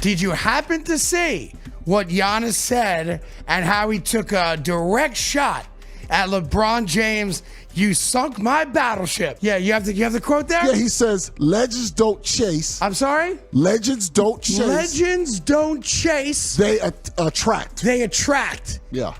Did you happen to see what Giannis said and how he took a direct shot at LeBron James? You sunk my battleship. Yeah, you have the quote there? Yeah, he says, legends don't chase. I'm sorry? Legends don't chase. Legends don't chase. They attract. They attract. Yeah.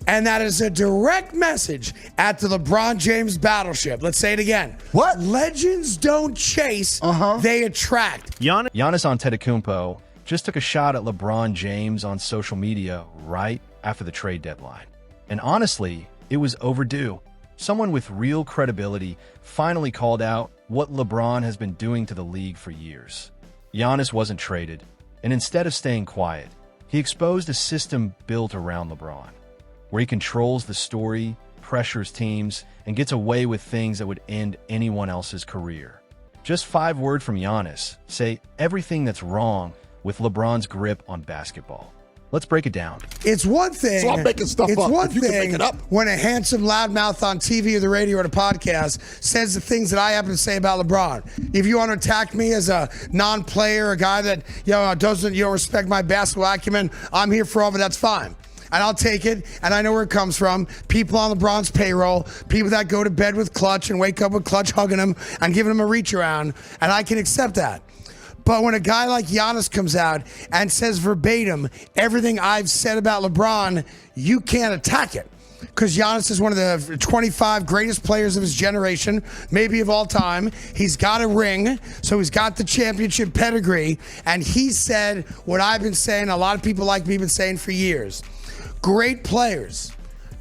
And that is a direct message at the LeBron James battleship. Let's say it again. What? Legends don't chase. They attract. Giannis Antetokounmpo just took a shot at LeBron James on social media right after the trade deadline. And honestly, it was overdue. Someone with real credibility finally called out what LeBron has been doing to the league for years. Giannis wasn't traded, and instead of staying quiet, he exposed a system built around LeBron, where he controls the story, pressures teams, and gets away with things that would end anyone else's career. Just 5 words from Giannis say everything that's wrong with LeBron's grip on basketball. Let's break it down. It's one thing. So I'm making stuff up. It's one If you can thing make it up. when a handsome loudmouth on TV or the radio or the podcast says the things that I happen to say about LeBron. If you want to attack me as a non-player, a guy that doesn't respect my basketball acumen, I'm here for all of it. That's fine. And I'll take it, and I know where it comes from. People on LeBron's payroll, people that go to bed with Clutch and wake up with Clutch hugging him and giving him a reach around, and I can accept that. But when a guy like Giannis comes out and says verbatim everything I've said about LeBron, you can't attack it. Because Giannis is one of the 25 greatest players of his generation, maybe of all time. He's got a ring, so he's got the championship pedigree. And he said what I've been saying, a lot of people like me have been saying for years. Great players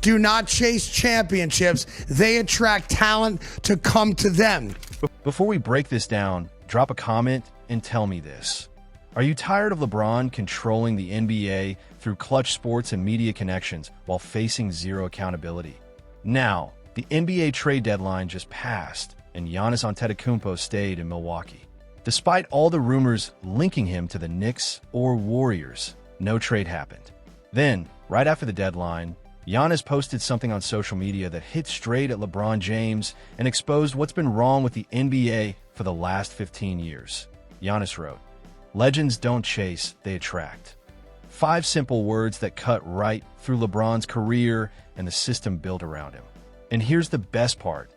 do not chase championships. They attract talent to come to them. Before we break this down, drop a comment and tell me this. Are you tired of LeBron controlling the NBA through Clutch sports and media connections while facing zero accountability? Now, the NBA trade deadline just passed, and Giannis Antetokounmpo stayed in Milwaukee. Despite all the rumors linking him to the Knicks or Warriors, no trade happened. Then, right after the deadline, Giannis posted something on social media that hit straight at LeBron James and exposed what's been wrong with the NBA for the last 15 years. Giannis wrote, "Legends don't chase, they attract." 5 simple words that cut right through LeBron's career and the system built around him. And here's the best part.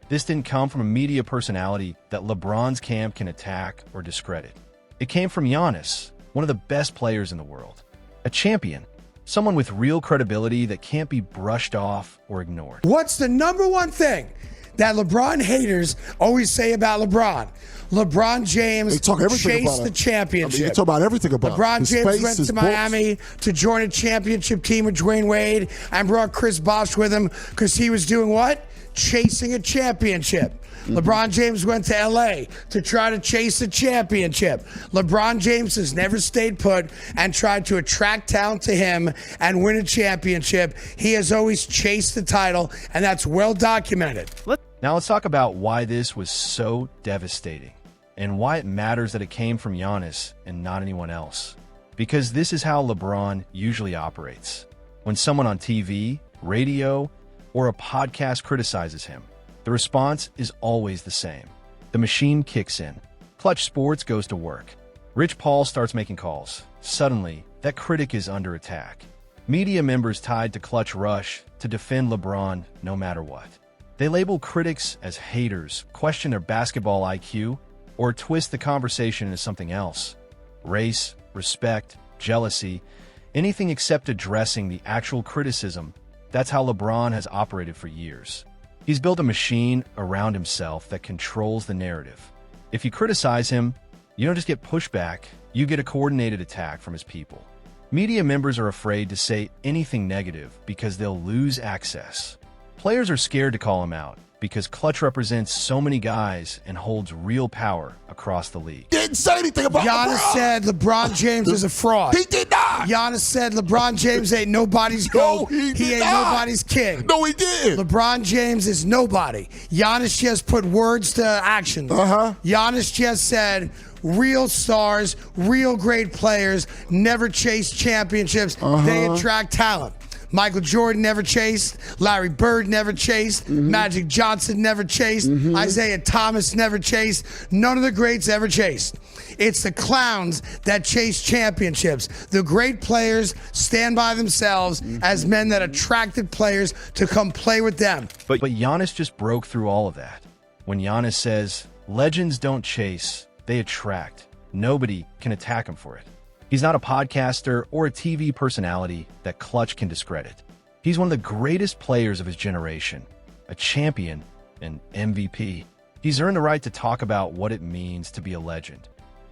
This didn't come from a media personality that LeBron's camp can attack or discredit. It came from Giannis, one of the best players in the world. A champion. Someone with real credibility that can't be brushed off or ignored. What's the number one thing that LeBron haters always say about LeBron? LeBron James chased the championship. They talk about everything about LeBron James face, went his to books. Miami to join a championship team with Dwayne Wade and brought Chris Bosh with him because he was doing what? Chasing a championship. LeBron James went to LA to try to chase a championship. LeBron James has never stayed put and tried to attract talent to him and win a championship. He has always chased the title, and that's well documented. Now let's talk about why this was so devastating and why it matters that it came from Giannis and not anyone else. Because this is how LeBron usually operates. When someone on TV, radio, or a podcast criticizes him, the response is always the same. The machine kicks in. Clutch Sports goes to work. Rich Paul starts making calls. Suddenly, that critic is under attack. Media members tied to Clutch rush to defend LeBron no matter what. They label critics as haters, question their basketball IQ, or twist the conversation into something else. Race, respect, jealousy, anything except addressing the actual criticism. That's how LeBron has operated for years. He's built a machine around himself that controls the narrative. If you criticize him, you don't just get pushback, you get a coordinated attack from his people. Media members are afraid to say anything negative because they'll lose access. Players are scared to call him out because Clutch represents so many guys and holds real power across the league. Didn't say anything about Giannis LeBron. said LeBron James is a fraud. He did not. Giannis said LeBron James ain't nobody's GOAT. He ain't nobody's king. No, he did. LeBron James is nobody. Giannis just put words to actions. Giannis just said real stars, real great players never chase championships. They attract talent. Michael Jordan never chased. Larry Bird never chased. Magic Johnson never chased. Isaiah Thomas never chased. None of the greats ever chased. It's the clowns that chase championships. The great players stand by themselves as men that attracted players to come play with them. But Giannis just broke through all of that. When Giannis says, legends don't chase, they attract. Nobody can attack him for it. He's not a podcaster or a TV personality that Clutch can discredit. He's one of the greatest players of his generation, a champion, an MVP. He's earned the right to talk about what it means to be a legend.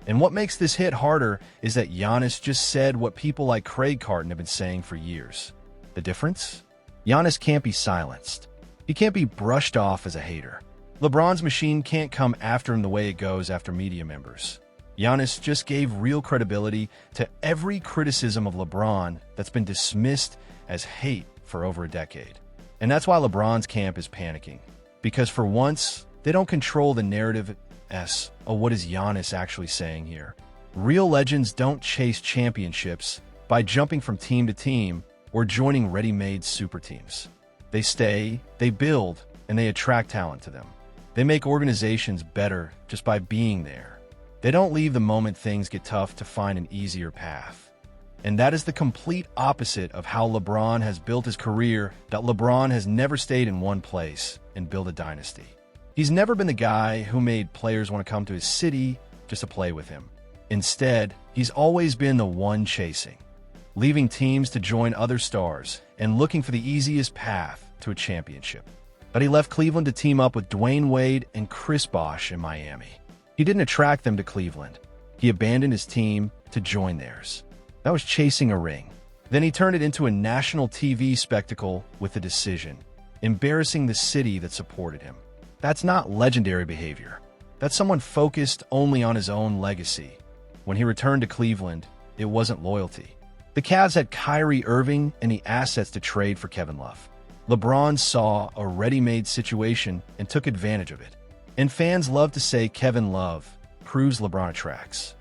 And what makes this hit harder is that Giannis just said what people like Craig Carton have been saying for years. The difference? Giannis can't be silenced. He can't be brushed off as a hater. LeBron's machine can't come after him the way it goes after media members. Giannis just gave real credibility to every criticism of LeBron that's been dismissed as hate for over a decade. And that's why LeBron's camp is panicking. Because for once, they don't control the narrative of what is Giannis actually saying here. Real legends don't chase championships by jumping from team to team or joining ready-made super teams. They stay, they build, and they attract talent to them. They make organizations better just by being there. They don't leave the moment things get tough to find an easier path. And that is the complete opposite of how LeBron has built his career, that LeBron has never stayed in one place and built a dynasty. He's never been the guy who made players want to come to his city just to play with him. Instead, he's always been the one chasing, leaving teams to join other stars and looking for the easiest path to a championship. But he left Cleveland to team up with Dwayne Wade and Chris Bosh in Miami. He didn't attract them to Cleveland. He abandoned his team to join theirs. That was chasing a ring. Then he turned it into a national TV spectacle with a decision, embarrassing the city that supported him. That's not legendary behavior. That's someone focused only on his own legacy. When he returned to Cleveland, it wasn't loyalty. The Cavs had Kyrie Irving and the assets to trade for Kevin Love. LeBron saw a ready-made situation and took advantage of it. And fans love to say Kevin Love proves LeBron attracts.